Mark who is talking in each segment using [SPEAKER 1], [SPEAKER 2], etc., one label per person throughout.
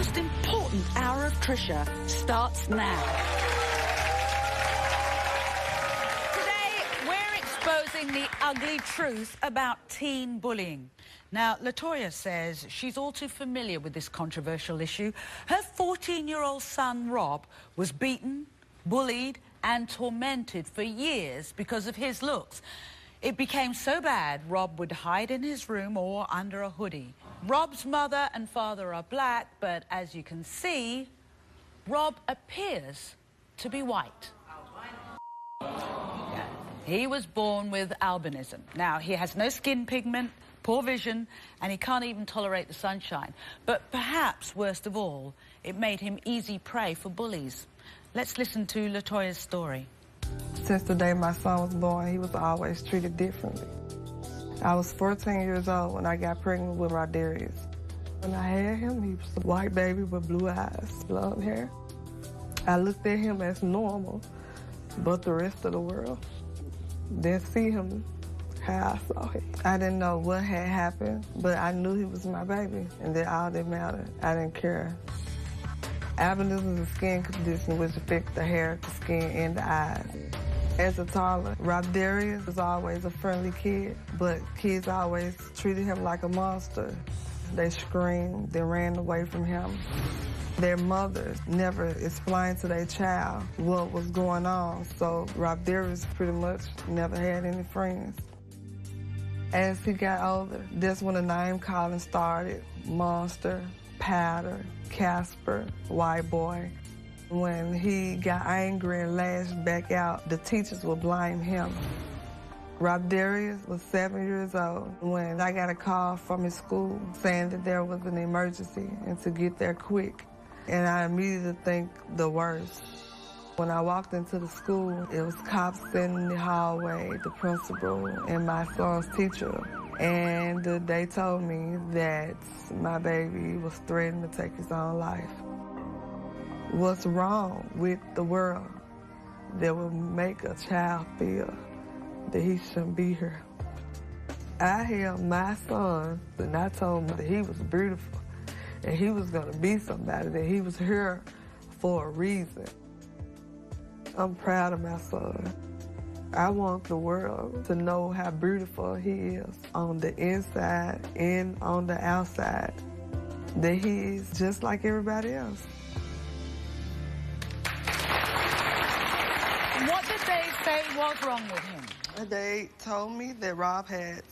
[SPEAKER 1] most important hour of Trisha starts now. Today, we're exposing the ugly truth about teen bullying. Now, Latoya says she's all too familiar with this controversial issue. Her 14-year-old son, Rob, was beaten, bullied, and tormented for years because of his looks. It became so bad, Rob would hide in his room or under a hoodie. Rob's mother and father are black, but as you can see, Rob appears to be white. Yeah. He was born with albinism. Now, he has no skin pigment, poor vision, and he can't even tolerate the sunshine. But perhaps, worst of all, it made him easy prey for bullies. Let's listen to Latoya's story.
[SPEAKER 2] Since the day my son was born, he was always treated differently. I was 14 years old when I got pregnant with Rodarius. When I had him, he was a white baby with blue eyes, blonde hair. I looked at him as normal, but the rest of the world didn't see him how I saw him. I didn't know what had happened, but I knew he was my baby, and that all that mattered. I didn't care. Albinism is a skin condition which affects the hair, the skin, and the eyes. As a toddler, Rodarius was always a friendly kid, but kids always treated him like a monster. They screamed, they ran away from him. Their mothers never explained to their child what was going on, so Rodarius pretty much never had any friends. As he got older, that's when the name calling started. Monster, Powder, Casper, White Boy. When he got angry and lashed back out, the teachers would blame him. Rodarius was 7 years old when I got a call from his school saying that there was an emergency and to get there quick. And I immediately think the worst. When I walked into the school, it was cops in the hallway, the principal, and my son's teacher. And they told me that my baby was threatening to take his own life. What's wrong with the world that will make a child feel that he shouldn't be here? I held my son and I told him that he was beautiful and he was gonna be somebody, that he was here for a reason. I'm proud of my son. I want the world to know how beautiful he is on the inside and on the outside, that he is just like everybody else.
[SPEAKER 1] What did they say was wrong with him?
[SPEAKER 2] They told me that Rob had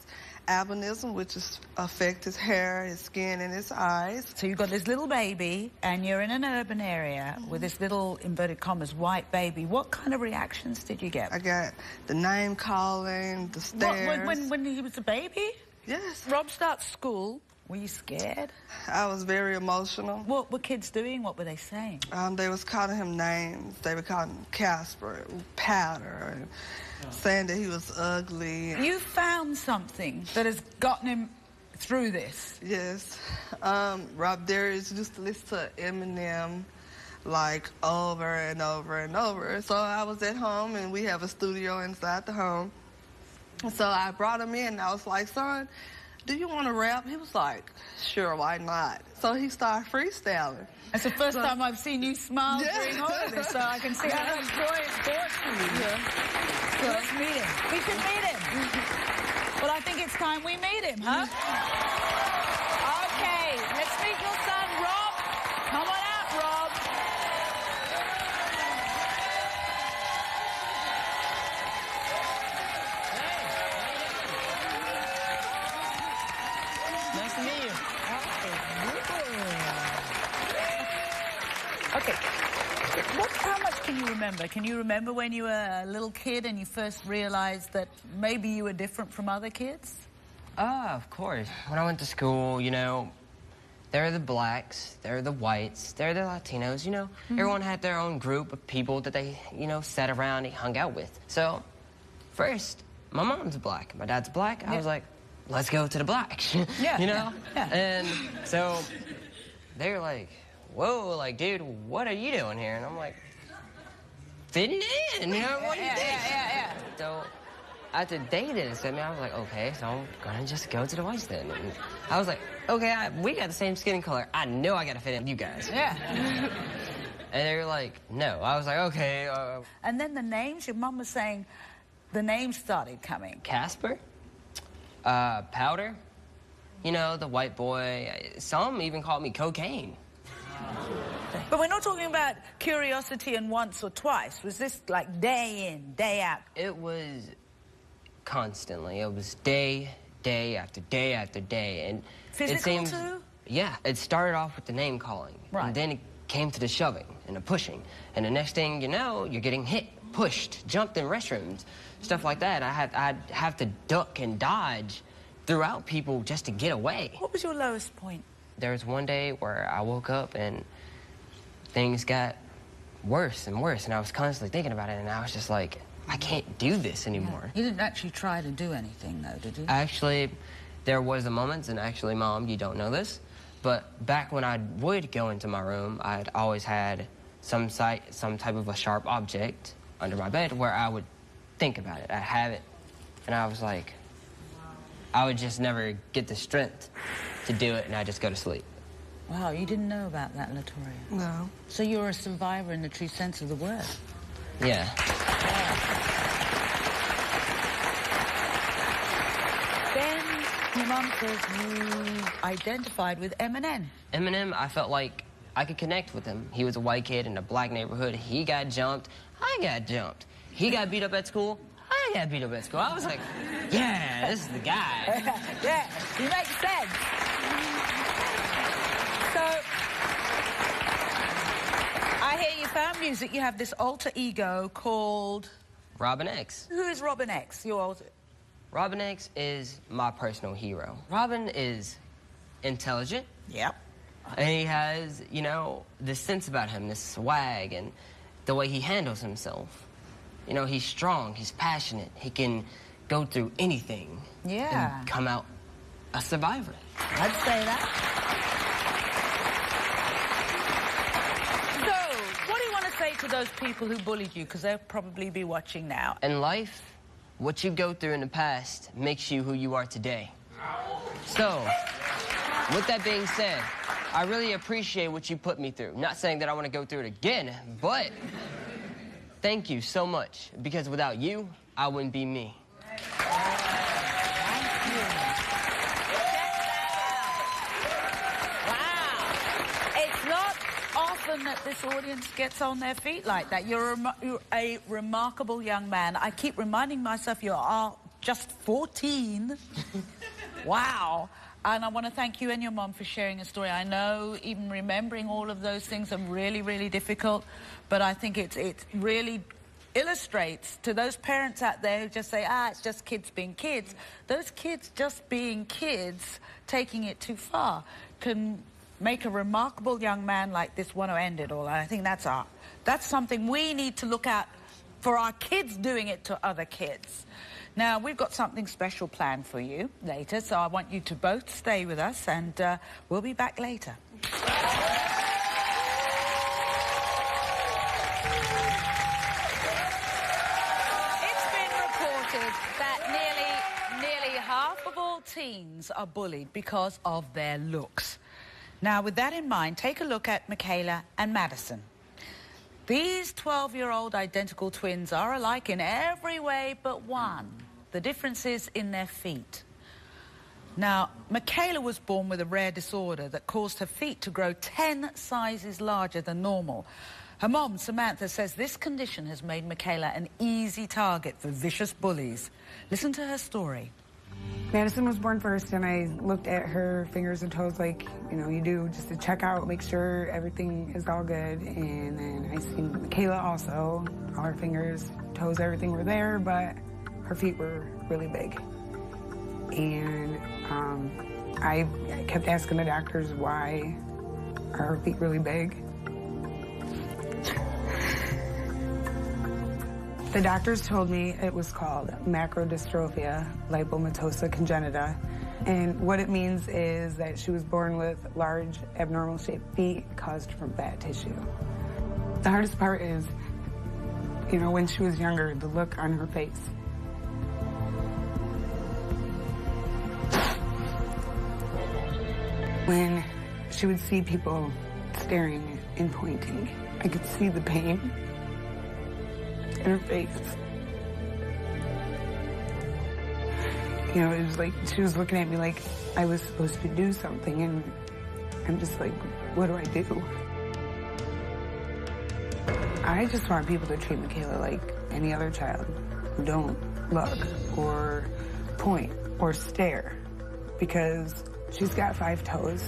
[SPEAKER 2] albinism, which affects his hair, his skin, and his eyes.
[SPEAKER 1] So you've got this little baby, and you're in an urban area with this little, inverted commas, white baby. What kind of reactions did you get?
[SPEAKER 2] I got the name calling, the stares.
[SPEAKER 1] When he was a baby?
[SPEAKER 2] Yes.
[SPEAKER 1] Rob starts school. Were you scared?
[SPEAKER 2] I was very emotional.
[SPEAKER 1] What were kids doing? What were they saying?
[SPEAKER 2] They was calling him names. They were calling him Casper, Powder, and saying that he was ugly.
[SPEAKER 1] You found something that has gotten him through this.
[SPEAKER 2] Yes. Rodarius used to listen to Eminem like over and over and over. So I was at home and we have a studio inside the home. So I brought him in and I was like, son, do you want to rap? He was like, sure, why not? So he started freestyling.
[SPEAKER 1] It's the first time I've seen you smile during all of this, so I can see how much joy it's brought to you.
[SPEAKER 2] Yeah.
[SPEAKER 1] So let's meet him. We should meet him. Well, I think it's time we meet him, huh? Okay, let's meet your son, Rob. Come on out, Rob.
[SPEAKER 3] Nice to meet you.
[SPEAKER 1] Okay. How much can you remember? Can you remember when you were a little kid and you first realized that maybe you were different from other kids?
[SPEAKER 3] Of course. When I went to school, you know, there are the blacks, there are the whites, there are the Latinos, you know. Everyone had their own group of people that they, you know, sat around and hung out with. So, first, my mom's black, my dad's black. I was like, let's go to the blacks, you know?
[SPEAKER 1] Yeah.
[SPEAKER 3] And so, they were like, whoa, like, dude, what are you doing here? And I'm like, fitting in, you know, what do you think?
[SPEAKER 1] Yeah.
[SPEAKER 3] So after they didn't accept me, I was like, okay, so I'm gonna just go to the whites then. And I was like, okay, we got the same skin color. I know I gotta fit in with you guys.
[SPEAKER 1] Yeah.
[SPEAKER 3] And they were like, no. I was like, okay.
[SPEAKER 1] And then the names, your mom was saying the names started coming.
[SPEAKER 3] Casper, Powder, you know, the white boy. Some even called me Cocaine.
[SPEAKER 1] But we're not talking about curiosity and once or twice. Was this like day in, day out?
[SPEAKER 3] It was constantly. It was day after day after day. And
[SPEAKER 1] physical too?
[SPEAKER 3] Yeah. It started off with the name calling.
[SPEAKER 1] Right.
[SPEAKER 3] And then it came to the shoving and the pushing. And the next thing you know, you're getting hit, pushed, jumped in restrooms, stuff like that. I'd have to duck and dodge throughout people just to get away.
[SPEAKER 1] What was your lowest point?
[SPEAKER 3] There was one day where I woke up and things got worse and worse, and I was constantly thinking about it, and I was just like, I can't do this anymore.
[SPEAKER 1] Yeah. You didn't actually try to do anything, though, did you?
[SPEAKER 3] Actually, there was a moment, and actually, Mom, you don't know this, but back when I would go into my room, I'd always had some type of a sharp object under my bed where I would think about it. I'd have it, and I was like, I would just never get the strength to do it, and I'd just go to sleep.
[SPEAKER 1] Wow, you didn't know about that, Latoya?
[SPEAKER 2] No.
[SPEAKER 1] So you're a survivor in the true sense of the word?
[SPEAKER 3] Yeah.
[SPEAKER 1] Then your mum says you identified with Eminem.
[SPEAKER 3] Eminem, I felt like I could connect with him. He was a white kid in a black neighborhood. He got jumped. I got jumped. He got beat up at school. I got beat up at school. I was like, yeah, this is the guy.
[SPEAKER 1] Yeah, he makes sense. So, I hear you found music. You have this alter ego called...
[SPEAKER 3] Robin X.
[SPEAKER 1] Who is Robin X? Your alter...
[SPEAKER 3] Robin X is my personal hero. Robin is intelligent.
[SPEAKER 1] Yep.
[SPEAKER 3] And he has, you know, this sense about him, this swag, and the way he handles himself. You know, he's strong, he's passionate, he can go through anything.
[SPEAKER 1] Yeah.
[SPEAKER 3] And come out a survivor.
[SPEAKER 1] I'd say that. So, what do you want to say to those people who bullied you? Because they'll probably be watching now.
[SPEAKER 3] In life, what you go through in the past makes you who you are today. So, with that being said, I really appreciate what you put me through. Not saying that I want to go through it again, but thank you so much, because without you, I wouldn't be me.
[SPEAKER 1] Thank you. Wow. It's not often that this audience gets on their feet like that. You're a remarkable young man. I keep reminding myself you are just 14. Wow. And I want to thank you and your mom for sharing a story. I know even remembering all of those things are really, really difficult, but I think it really illustrates to those parents out there who just say, it's just kids being kids. Those kids just being kids, taking it too far, can make a remarkable young man like this want to end it all. And I think that's something we need to look at for our kids doing it to other kids. Now, we've got something special planned for you later, so I want you to both stay with us, and we'll be back later. It's been reported that nearly half of all teens are bullied because of their looks. Now, with that in mind, take a look at Michaela and Madison. These 12-year-old identical twins are alike in every way but one. The difference is in their feet. Now, Michaela was born with a rare disorder that caused her feet to grow 10 sizes larger than normal. Her mom, Samantha, says this condition has made Michaela an easy target for vicious bullies. Listen to her story.
[SPEAKER 4] Madison was born first, and I looked at her fingers and toes like, you know, you do, just to check out, make sure everything is all good. And then I seen Michaela also, all her fingers, toes, everything were there, but her feet were really big. And I kept asking the doctors, why are her feet really big? The doctors told me it was called macrodystrophia lipomatosa congenita. And what it means is that she was born with large, abnormal shaped feet caused from fat tissue. The hardest part is, you know, when she was younger, the look on her face. When she would see people staring and pointing, I could see the pain in her face. You know, it was like she was looking at me like I was supposed to do something, and I'm just like, what do I do? I just want people to treat Michaela like any other child who don't look or point or stare, because she's got 5 toes.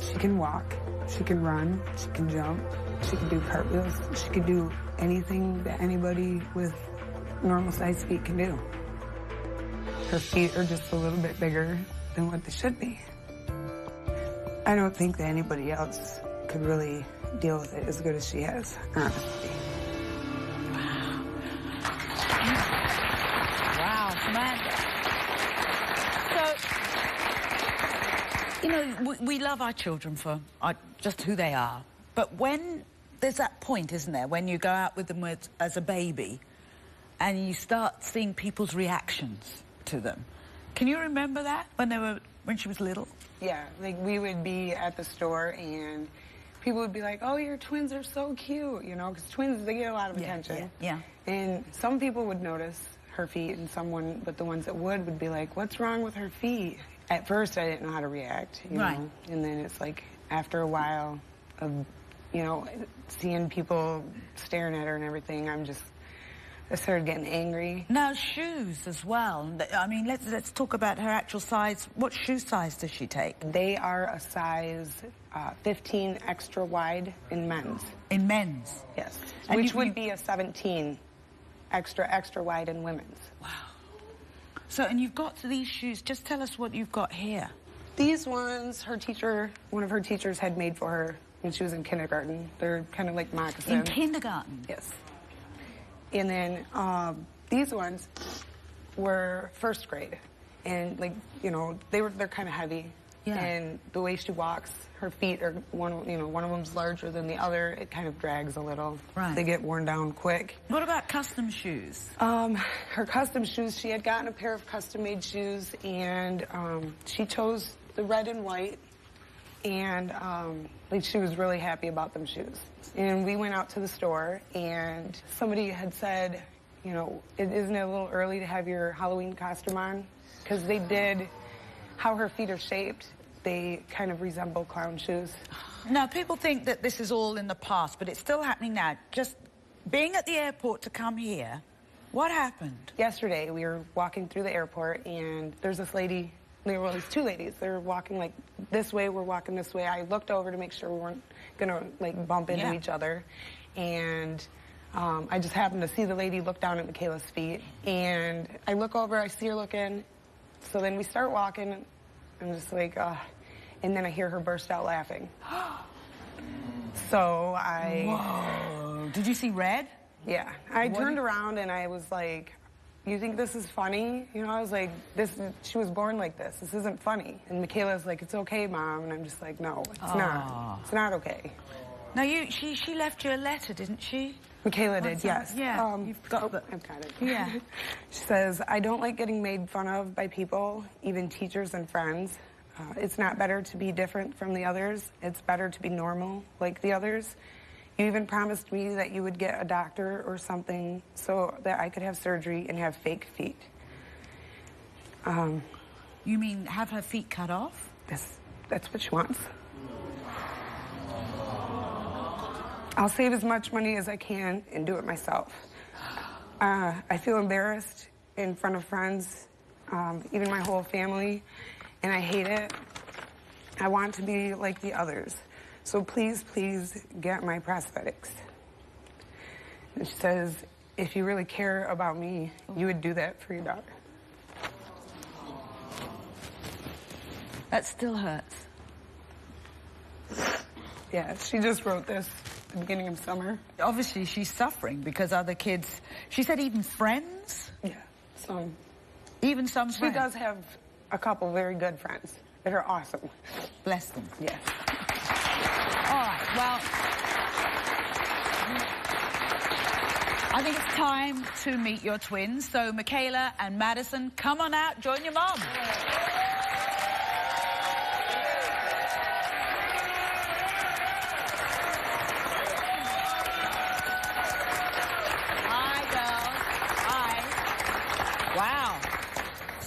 [SPEAKER 4] She can walk, she can run, she can jump, she can do cartwheels, she can do anything that anybody with normal-sized feet can do. Her feet are just a little bit bigger than what they should be. I don't think that anybody else could really deal with it as good as she has, honestly.
[SPEAKER 1] Wow, Samantha. So, you know, we love our children for just who they are. But when there's that point, isn't there, when you go out with them as a baby and you start seeing people's reactions to them. Can you remember that when she was little?
[SPEAKER 4] Yeah, like we would be at the store and people would be like, oh, your twins are so cute, you know, because twins, they get a lot of attention.
[SPEAKER 1] Yeah.
[SPEAKER 4] And some people would notice her feet, and but the ones that would be like, what's wrong with her feet? At first, I didn't know how to react, you know, and then it's like after a while of, you know, seeing people staring at her and everything, I started getting angry.
[SPEAKER 1] Now, shoes as well. I mean, let's talk about her actual size. What shoe size does she take?
[SPEAKER 4] They are a size 15 extra wide in men's.
[SPEAKER 1] In men's?
[SPEAKER 4] Yes. And which would be a 17 extra wide in women's.
[SPEAKER 1] Wow. So, and you've got these shoes. Just tell us what you've got here.
[SPEAKER 4] These ones, one of her teachers had made for her when she was in kindergarten. They're kind of like moccasins.
[SPEAKER 1] In kindergarten?
[SPEAKER 4] Yes. And then these ones were first grade, and like, you know, they're kind of heavy. Yeah. And the way she walks, her feet are one of them's larger than the other. It kind of drags a little.
[SPEAKER 1] Right.
[SPEAKER 4] They get worn down quick.
[SPEAKER 1] What about custom shoes?
[SPEAKER 4] Her custom shoes, she had gotten a pair of custom-made shoes, and she chose the red and white, and like she was really happy about them shoes. And we went out to the store, and somebody had said, you know, isn't it a little early to have your Halloween costume on? Because they did, how her feet are shaped, they kind of resemble clown shoes.
[SPEAKER 1] Now, people think that this is all in the past, but it's still happening now. Just being at the airport to come here, what happened?
[SPEAKER 4] Yesterday, we were walking through the airport, and there's this lady, there were these 2 ladies. They were walking like this way, we're walking this way. I looked over to make sure we weren't gonna like bump into each other. And I just happened to see the lady look down at Michaela's feet. And I look over, I see her looking. So then we start walking. I'm just like, and then I hear her burst out laughing. So
[SPEAKER 1] Whoa. Did you see red?
[SPEAKER 4] Yeah. I turned around and I was like, you think this is funny? You know, I was like, she was born like this. This isn't funny. And Michaela's like, it's okay, Mom. And I'm just like, no, it's not. It's not okay.
[SPEAKER 1] Now, she left you a letter, didn't she?
[SPEAKER 4] Michaela did, yes.
[SPEAKER 1] Yeah, you've got
[SPEAKER 4] I've got it.
[SPEAKER 1] Yeah.
[SPEAKER 4] She says, I don't like getting made fun of by people, even teachers and friends. It's not better to be different from the others. It's better to be normal like the others. You even promised me that you would get a doctor or something so that I could have surgery and have fake feet.
[SPEAKER 1] You mean have her feet cut off?
[SPEAKER 4] That's what she wants. I'll save as much money as I can and do it myself. I feel embarrassed in front of friends, even my whole family, and I hate it. I want to be like the others. So please, please get my prosthetics. And she says, if you really care about me, you would do that for your daughter.
[SPEAKER 1] That still hurts.
[SPEAKER 4] Yeah, she just wrote this at the beginning of summer.
[SPEAKER 1] Obviously, she's suffering because other kids, she said even friends?
[SPEAKER 4] Yeah, some.
[SPEAKER 1] Even some friends?
[SPEAKER 4] She does have a couple very good friends that are awesome.
[SPEAKER 1] Bless them.
[SPEAKER 4] Yeah.
[SPEAKER 1] All right, well, I think it's time to meet your twins. So, Michaela and Madison, come on out, join your mom.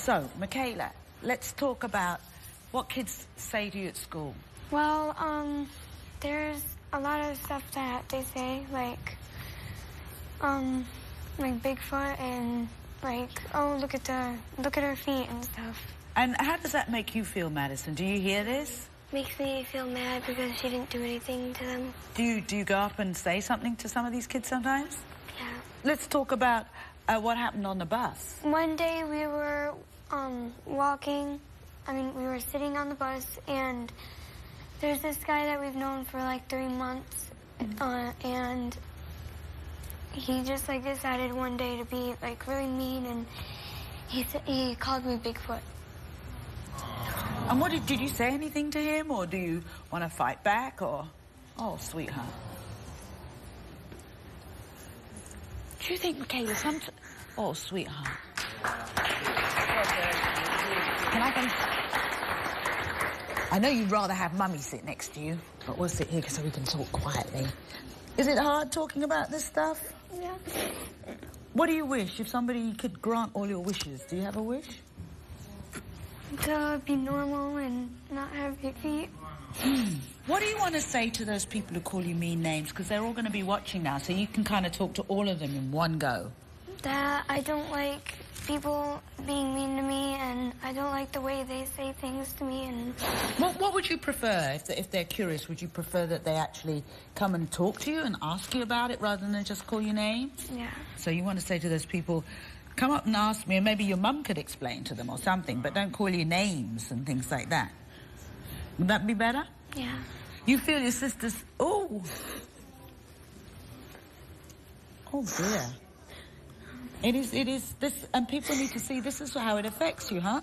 [SPEAKER 1] So, Michaela, let's talk about what kids say to you at school.
[SPEAKER 5] Well, there's a lot of stuff that they say, like Bigfoot and like, oh, look at her feet and stuff.
[SPEAKER 1] And how does that make you feel, Madison? Do you hear this?
[SPEAKER 5] Makes me feel mad because she didn't do anything to them.
[SPEAKER 1] Do you go up and say something to some of these kids sometimes?
[SPEAKER 5] Yeah.
[SPEAKER 1] Let's talk about what happened on the bus.
[SPEAKER 5] One day we were walking. We were sitting on the bus, and there's this guy that we've known for like 3 months, and he just like decided one day to be like really mean, and he called me Bigfoot.
[SPEAKER 1] And what did you say anything to him, or do you want to fight back, or? Oh, sweetheart. Do you think, Michaela, oh, sweetheart. Can I go? I know you'd rather have Mummy sit next to you, but we'll sit here so we can talk quietly. Is it hard talking about this stuff?
[SPEAKER 5] Yeah.
[SPEAKER 1] What do you wish if somebody could grant all your wishes? Do you have a wish?
[SPEAKER 5] To be normal and not have big feet.
[SPEAKER 1] What do you want to say to those people who call you mean names? Because they're all going to be watching now, so you can kind of talk to all of them in one go.
[SPEAKER 5] That I don't like people being mean to me, and I don't like the way they say things to me. And
[SPEAKER 1] what would you prefer if they're curious? Would you prefer that they actually come and talk to you and ask you about it rather than just call you names?
[SPEAKER 5] Yeah.
[SPEAKER 1] So you want to say to those people, come up and ask me, and maybe your mum could explain to them or something, but don't call you names and things like that. Would that be better?
[SPEAKER 5] Yeah.
[SPEAKER 1] You feel your sister's... Oh. Oh, dear. It is this, and people need to see this is how it affects you, huh?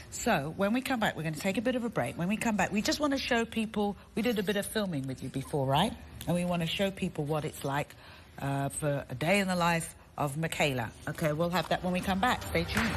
[SPEAKER 1] So, when we come back, we're going to take a bit of a break. When we come back, we just want to show people... We did a bit of filming with you before, right? And we want to show people what it's like for a day in the life of Michaela. Okay, we'll have that when we come back. Stay tuned.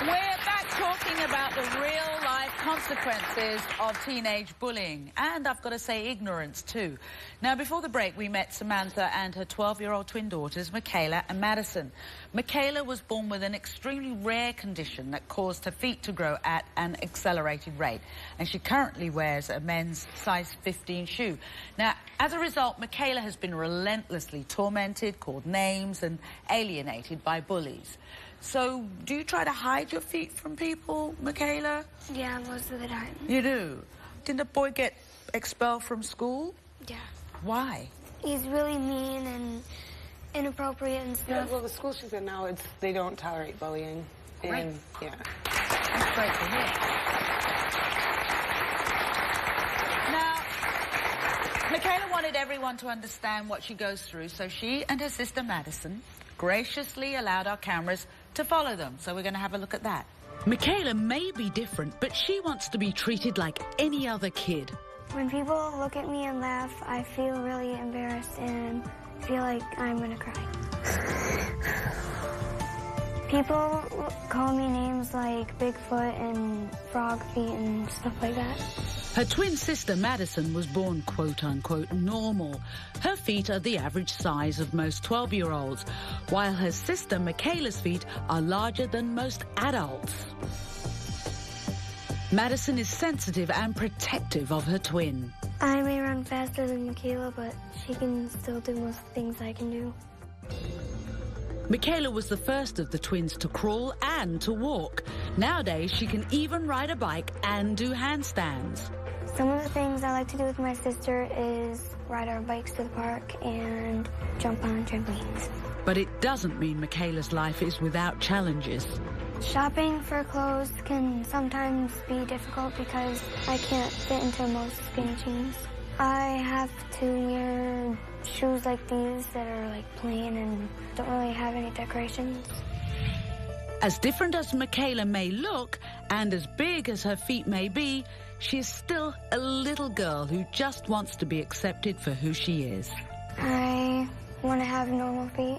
[SPEAKER 1] We're back talking about the real-life consequences of teenage bullying. And I've got to say ignorance, too. Now, before the break, we met Samantha and her 12-year-old twin daughters, Michaela and Madison. Michaela was born with an extremely rare condition that caused her feet to grow at an accelerated rate. And she currently wears a men's size 15 shoe. Now, as a result, Michaela has been relentlessly tormented, called names, and alienated by bullies. So, do you try to hide your feet from people, Michaela?
[SPEAKER 5] Yeah, most of the time.
[SPEAKER 1] You do? Did the boy get expelled from school?
[SPEAKER 5] Yeah.
[SPEAKER 1] Why?
[SPEAKER 5] He's really mean and inappropriate and
[SPEAKER 2] Yeah,
[SPEAKER 5] stuff.
[SPEAKER 2] well, the school she's in now, they don't tolerate bullying.
[SPEAKER 1] Right.
[SPEAKER 2] And, yeah.
[SPEAKER 1] That's great to hear. Now, Michaela wanted everyone to understand what she goes through, so she and her sister Madison graciously allowed our cameras to follow them. So we're going to have a look at that. Michaela may be different, but she wants to be treated like any other kid.
[SPEAKER 5] When people look at me and laugh, I feel really embarrassed and feel like I'm gonna cry. People call me names like Bigfoot and frog feet and stuff like that.
[SPEAKER 1] Her twin sister Madison was born quote-unquote normal. Her feet are the average size of most 12-year-olds, while her sister Michaela's feet are larger than most adults. Madison is sensitive and protective of her twin.
[SPEAKER 5] I may run faster than Michaela, but she can still do most things I can do.
[SPEAKER 1] Michaela was the first of the twins to crawl and to walk. Nowadays, she can even ride a bike and do handstands.
[SPEAKER 5] Some of the things I like to do with my sister is ride our bikes to the park and jump on trampolines.
[SPEAKER 1] But it doesn't mean Michaela's life is without challenges.
[SPEAKER 5] Shopping for clothes can sometimes be difficult because I can't fit into most skinny jeans. I have to wear shoes like these that are like plain and don't really have any decorations.
[SPEAKER 1] As different as Michaela may look, and as big as her feet may be, she is still a little girl who just wants to be accepted for who she is.
[SPEAKER 5] I want to have normal feet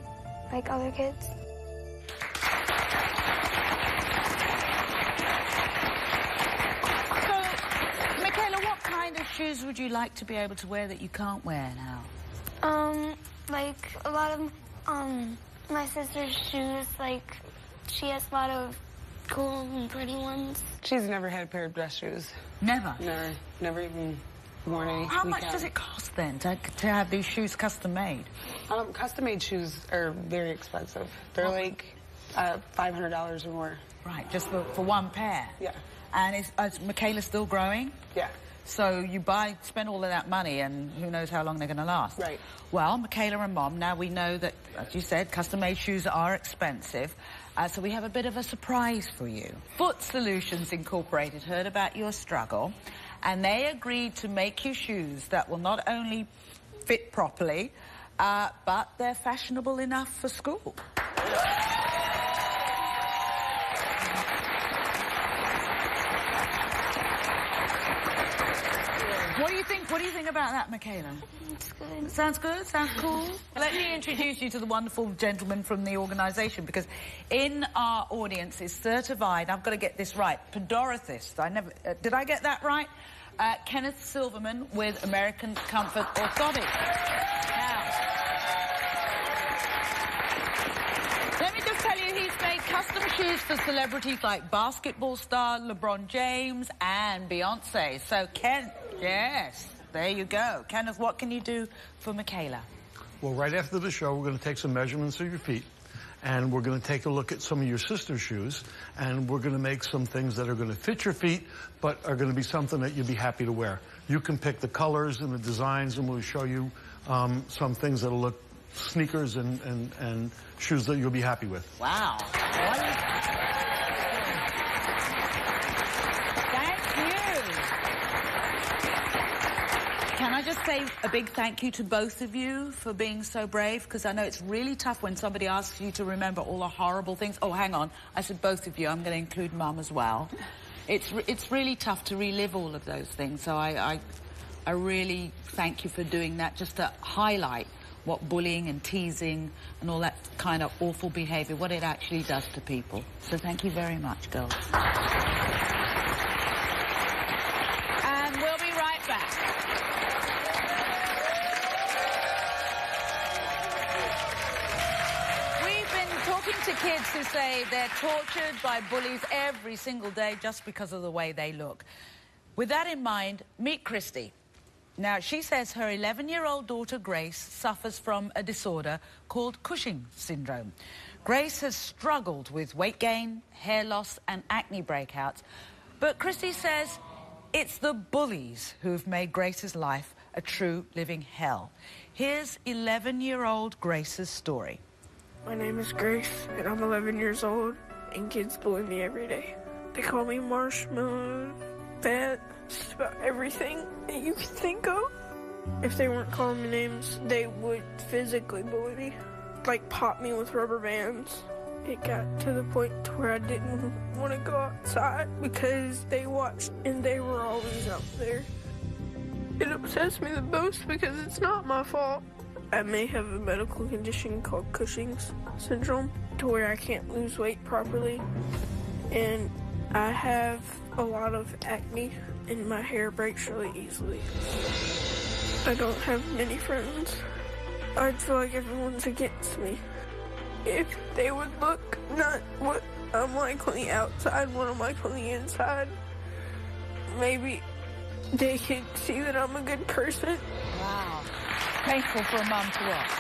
[SPEAKER 5] like other kids.
[SPEAKER 1] So, Michaela, what kind of shoes would you like to be able to wear that you can't wear now?
[SPEAKER 5] Like a lot of my sister's shoes. Like, she has a lot of cool and pretty ones.
[SPEAKER 4] She's never had a pair of dress shoes.
[SPEAKER 1] Never?
[SPEAKER 4] No, never even worn any.
[SPEAKER 1] How much does it cost then to have these shoes custom made?
[SPEAKER 4] Custom-made shoes are very expensive. They're like $500 or more.
[SPEAKER 1] Right, just for one pair?
[SPEAKER 4] Yeah.
[SPEAKER 1] And is Michaela still growing?
[SPEAKER 4] Yeah.
[SPEAKER 1] So you spend all of that money, and who knows how long they're going to last.
[SPEAKER 4] Right.
[SPEAKER 1] Well, Michaela and Mom, now we know that, as you said, custom-made shoes are expensive. So we have a bit of a surprise for you. Foot Solutions Incorporated heard about your struggle, and they agreed to make you shoes that will not only fit properly, but they're fashionable enough for school. What do you think about that, Michaela?
[SPEAKER 5] It's good.
[SPEAKER 1] Sounds good? Sounds cool? Let me introduce you to the wonderful gentleman from the organisation, because in our audience is certified, I've got to get this right, podorathist. Did I get that right? Kenneth Silverman with American Comfort Orthotics. Now, let me just tell you, he's made custom shoes for celebrities like basketball star LeBron James and Beyonce. So, yes, there you go. Kenneth, what can you do for Michaela?
[SPEAKER 6] Well, right after the show, we're going to take some measurements of your feet, and we're going to take a look at some of your sister's shoes, and we're going to make some things that are going to fit your feet, but are going to be something that you'll be happy to wear. You can pick the colors and the designs, and we'll show you some things that'll look sneakers and shoes that you'll be happy with.
[SPEAKER 1] Wow. Can I just say a big thank you to both of you for being so brave? Because I know it's really tough when somebody asks you to remember all the horrible things. Oh, hang on. I said both of you. I'm going to include Mum as well. It's really tough to relive all of those things. So I really thank you for doing that, just to highlight what bullying and teasing and all that kind of awful behaviour, what it actually does to people. So thank you very much, girls. And we'll be right back. Talking to kids who say they're tortured by bullies every single day just because of the way they look. With that in mind, meet Christy. Now, she says her 11-year-old daughter, Grace, suffers from a disorder called Cushing syndrome. Grace has struggled with weight gain, hair loss and acne breakouts. But Christy says it's the bullies who've made Grace's life a true living hell. Here's 11-year-old Grace's story.
[SPEAKER 7] My name is Grace, and I'm 11 years old, and kids bully me every day. They call me marshmallow, fat, just about everything that you can think of. If they weren't calling me names, they would physically bully me, like pop me with rubber bands. It got to the point where I didn't want to go outside because they watched and they were always out there. It upsets me the most because it's not my fault. I may have a medical condition called Cushing's syndrome, to where I can't lose weight properly, and I have a lot of acne, and my hair breaks really easily. I don't have many friends. I feel like everyone's against me. If they would look not what I'm like on the outside, what I'm like on the inside, maybe they could see that I'm a good person.
[SPEAKER 1] Wow. Painful for a mum to watch.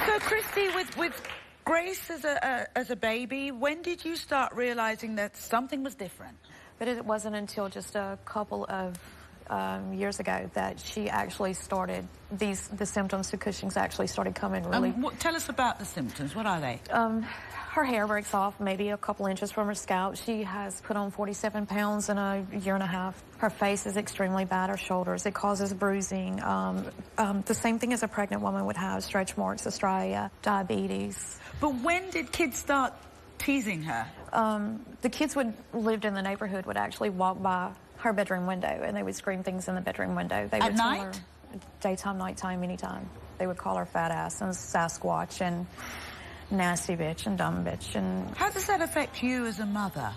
[SPEAKER 1] So, Christy, with Grace as a baby, when did you start realising that something was different?
[SPEAKER 8] But it wasn't until just a couple of years ago that she actually started, the symptoms to Cushing's actually started coming really...
[SPEAKER 1] Tell us about the symptoms. What are they?
[SPEAKER 8] Her hair breaks off maybe a couple inches from her scalp. She has put on 47 pounds in a year and a half. Her face is extremely bad, her shoulders. It causes bruising. The same thing as a pregnant woman would have, stretch marks, striae, diabetes.
[SPEAKER 1] But when did kids start teasing her?
[SPEAKER 8] The kids lived in the neighborhood would actually walk by her bedroom window and they would scream things in the bedroom window. They would
[SPEAKER 1] At
[SPEAKER 8] tell
[SPEAKER 1] night?
[SPEAKER 8] her daytime, nighttime, anytime. They would call her fat ass and Sasquatch and nasty bitch and dumb bitch. And
[SPEAKER 1] how does that affect you as a mother?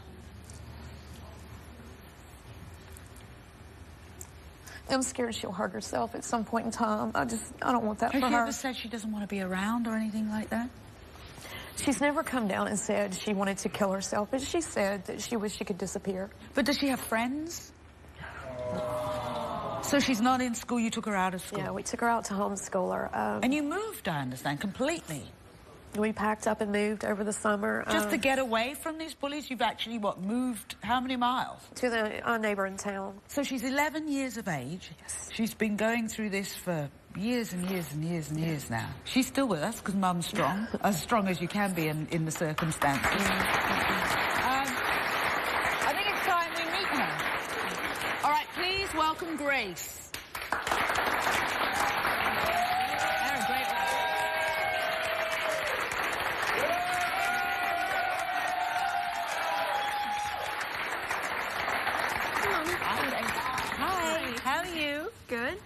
[SPEAKER 8] I'm scared she'll hurt herself at some point in time. I don't want that for her.
[SPEAKER 1] Has she ever said she doesn't want to be around or anything like that?
[SPEAKER 8] She's never come down and said she wanted to kill herself, but she said that she wished she could disappear.
[SPEAKER 1] But does she have friends? So she's not in school, you took her out of school?
[SPEAKER 8] Yeah, we took her out to homeschool her.
[SPEAKER 1] And you moved, I understand, completely?
[SPEAKER 8] We packed up and moved over the summer.
[SPEAKER 1] Just to get away from these bullies? You've actually, what, moved how many miles?
[SPEAKER 8] To the neighboring town.
[SPEAKER 1] So she's 11 years of age.
[SPEAKER 8] Yes.
[SPEAKER 1] She's been going through this for years and years and years and years now. She's still with us because Mum's strong, as strong as you can be in the circumstances. I think it's time we meet her. All right, please welcome Grace. How are you?
[SPEAKER 7] Good.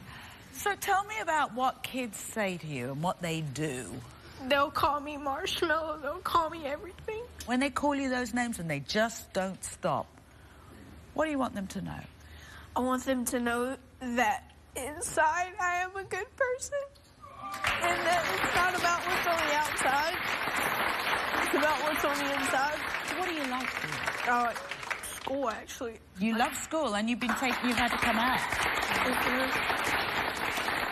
[SPEAKER 1] So tell me about what kids say to you and what they do.
[SPEAKER 7] They'll call me Marshmallow. They'll call me everything.
[SPEAKER 1] When they call you those names and they just don't stop, what do you want them to know?
[SPEAKER 7] I want them to know that inside I am a good person. And that it's not about what's on the outside. It's about what's on the inside.
[SPEAKER 1] What do you like to do?
[SPEAKER 7] I like school, actually.
[SPEAKER 1] You love school and you've had to come out.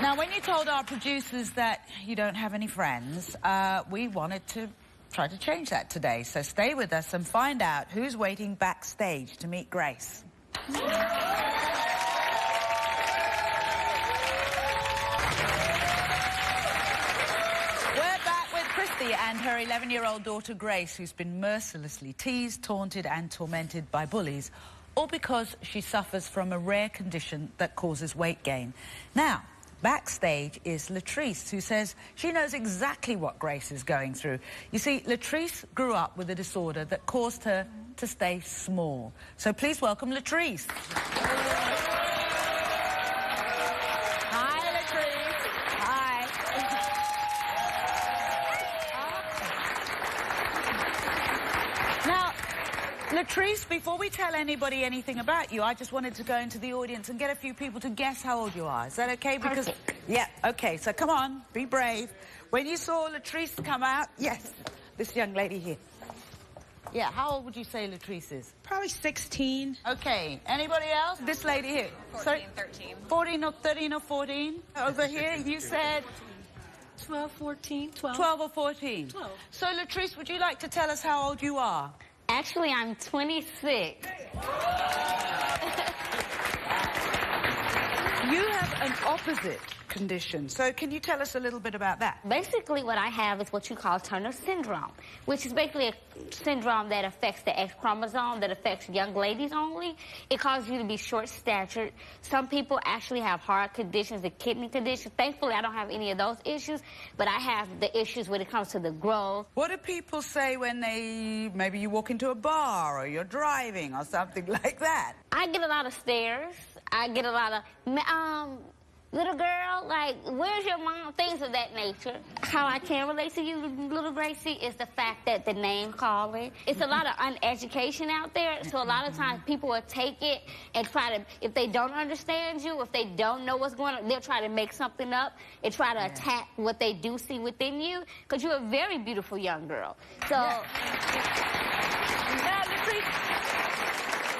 [SPEAKER 1] Now, when you told our producers that you don't have any friends, we wanted to try to change that today. So stay with us and find out who's waiting backstage to meet Grace. We're back with Christy and her 11-year-old daughter Grace, who's been mercilessly teased, taunted and tormented by bullies, all because she suffers from a rare condition that causes weight gain. Now, backstage is Latrice, who says she knows exactly what Grace is going through. You see, Latrice grew up with a disorder that caused her to stay small. So please welcome Latrice. Hi, Latrice. Hi. Now, Latrice, before we tell anybody anything about you, I just wanted to go into the audience and get a few people to guess how old you are. Is that okay? Because
[SPEAKER 7] Perfect.
[SPEAKER 1] yeah, okay, so come on, be brave. When you saw Latrice come out, yes, this young lady here. Yeah, how old would you say Latrice is?
[SPEAKER 9] Probably 16.
[SPEAKER 1] Okay, anybody else? This lady here.
[SPEAKER 9] 14, 13.
[SPEAKER 1] 14 or 13 or 14? Over here, you said
[SPEAKER 9] 12, 14, 12.
[SPEAKER 1] 12 or 14?
[SPEAKER 9] 12.
[SPEAKER 1] So, Latrice, would you like to tell us how old you are?
[SPEAKER 10] Actually, I'm 26.
[SPEAKER 1] You have an opposite condition. So can you tell us a little bit about that?
[SPEAKER 10] Basically, what I have is what you call Turner syndrome, which is basically a syndrome that affects the X chromosome, that affects young ladies only. It causes you to be short-statured. Some people actually have heart conditions and kidney conditions. Thankfully, I don't have any of those issues, but I have the issues when it comes to the growth.
[SPEAKER 1] What do people say when maybe you walk into a bar or you're driving or something like that?
[SPEAKER 10] I get a lot of stares. I get a lot of, little girl, like, where's your mom? Things of that nature. How I can relate to you, little Gracie, is the fact that the name calling. It's a lot of uneducation out there, so a lot of times people will take it and try to, if they don't understand you, if they don't know what's going on, they'll try to make something up and try to attack what they do see within you, because you're a very beautiful young girl. So...
[SPEAKER 1] Now,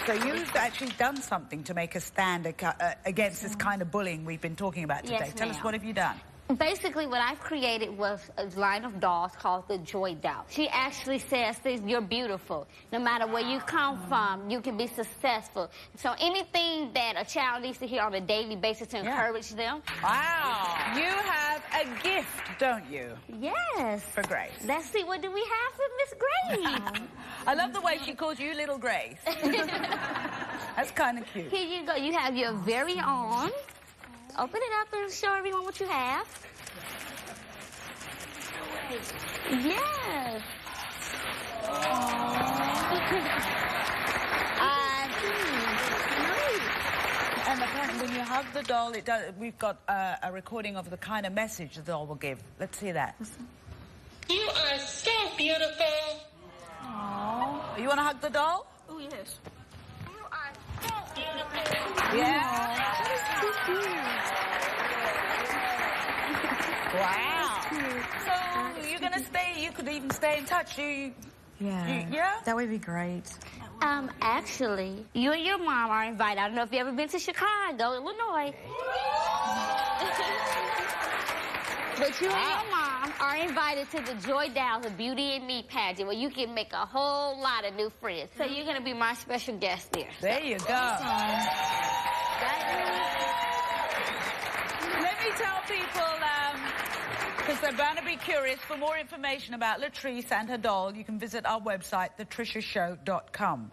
[SPEAKER 1] so you've actually done something to make a stand against this kind of bullying we've been talking about today.
[SPEAKER 10] Yes,
[SPEAKER 1] Tell us, what have you done?
[SPEAKER 10] Basically, what I've created was a line of dolls called the Joy Doll. She actually says things, you're beautiful. No matter where you come from, you can be successful. So anything that a child needs to hear on a daily basis to encourage them.
[SPEAKER 1] Wow. You have a gift, don't you?
[SPEAKER 10] Yes.
[SPEAKER 1] For Grace.
[SPEAKER 10] Let's see, what do we have for Miss Grace?
[SPEAKER 1] I love the way she calls you Little Grace. That's kind of cute.
[SPEAKER 10] Here you go. You have your very own. Open it up and show everyone what you have. Yes.
[SPEAKER 1] And apparently when you hug the doll, we've got a recording of the kind of message the doll will give. Let's see that.
[SPEAKER 11] You are so beautiful.
[SPEAKER 1] Aww. You want to hug the doll?
[SPEAKER 7] Oh, yes.
[SPEAKER 11] You are so beautiful.
[SPEAKER 1] Yeah. Wow. So you're going to stay, you could even stay in touch. Yeah?
[SPEAKER 8] That would be great.
[SPEAKER 10] Actually, you and your mom are invited. I don't know if you've ever been to Chicago, Illinois. But you and your mom are invited to the Joy Dow's Beauty and Me pageant where you can make a whole lot of new friends. So you're going to be my special guest there.
[SPEAKER 1] There you go. Let me tell people, because they're bound to be curious, for more information about Latrice and her doll, you can visit our website, thetrishashow.com.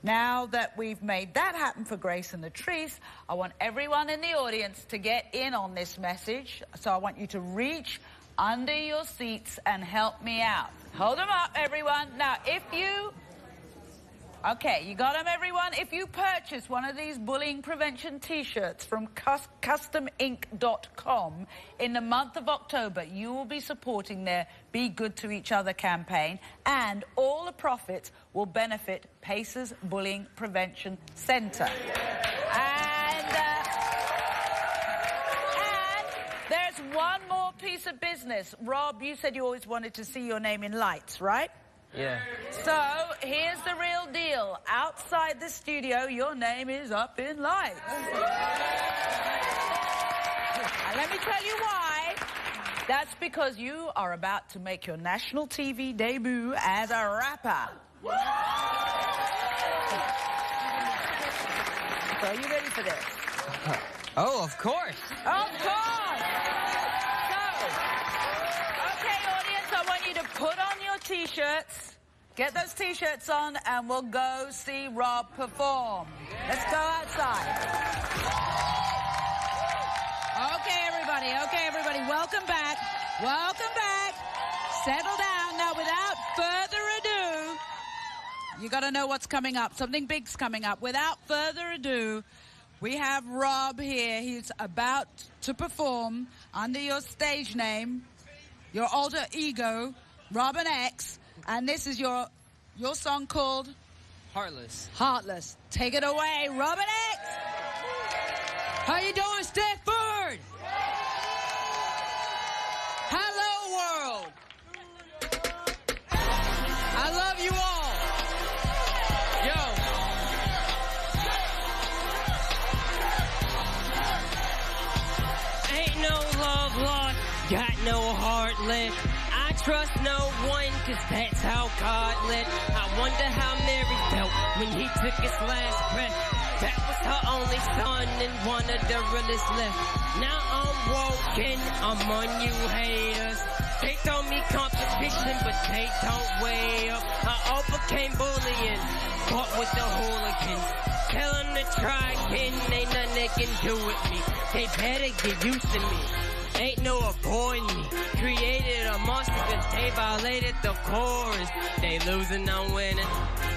[SPEAKER 1] Now that we've made that happen for Grace and Latrice, I want everyone in the audience to get in on this message. So I want you to reach under your seats and help me out. Hold them up, everyone. Now, if you... Okay, you got them, everyone? If you purchase one of these bullying prevention T-shirts from CustomInc.com in the month of October, you will be supporting their Be Good to Each Other campaign, and all the profits will benefit Pace's Bullying Prevention Center. And there's one more piece of business. Rob, you said you always wanted to see your name in lights, right?
[SPEAKER 3] Yeah.
[SPEAKER 1] So, here's the real deal. Outside the studio, your name is up in lights. And let me tell you why. That's because you are about to make your national TV debut as a rapper. So, are you ready for this?
[SPEAKER 3] Oh, of course.
[SPEAKER 1] Of course! So, okay, audience, I want you to put on your T-shirts. Get those T-shirts on, and we'll go see Rob perform. Let's go outside. Okay, everybody, welcome back. Welcome back. Settle down. Now, without further ado, you got to know what's coming up. Something big's coming up. Without further ado, we have Rob here. He's about to perform under your stage name, your alter ego, Robin X. And this is your song called?
[SPEAKER 3] Heartless.
[SPEAKER 1] Heartless. Take it away, Robin X. How you doing, Stanford? Hello, world. I love you all.
[SPEAKER 3] Yo. Ain't no love lost, got no heart left. I trust no one, cause that's how God lit. I wonder how Mary felt when he took his last breath. That was her only son and one of the realest left. Now I'm woken, I'm on you haters. They throw me competition, but they don't weigh up. I overcame bullying, fought with the hooligans. Tell them to try again, ain't nothing they can do with me. They better get used to me. Ain't no avoiding me. Created a monster cause they violated the chorus. They losing, I'm winning,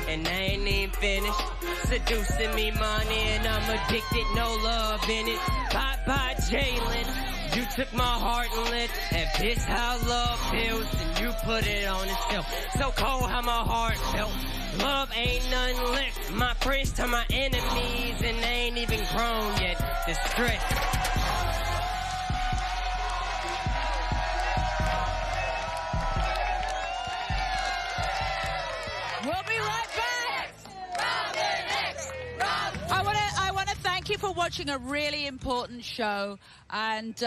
[SPEAKER 3] and they ain't even finished. Seducing me money and I'm addicted, no love in it. Bye-bye, Jalen. You took my heart and lit. If this how love feels, then you put it on itself. So cold how my heart felt. Love ain't nothing left. My friends to my enemies and they ain't even grown yet. The stress.
[SPEAKER 1] We'll be right back. Robin X. I want to thank you for watching a really important show, and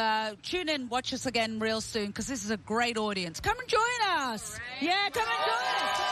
[SPEAKER 1] tune in, watch us again real soon, because this is a great audience. Come and join us. Yeah, come and join us.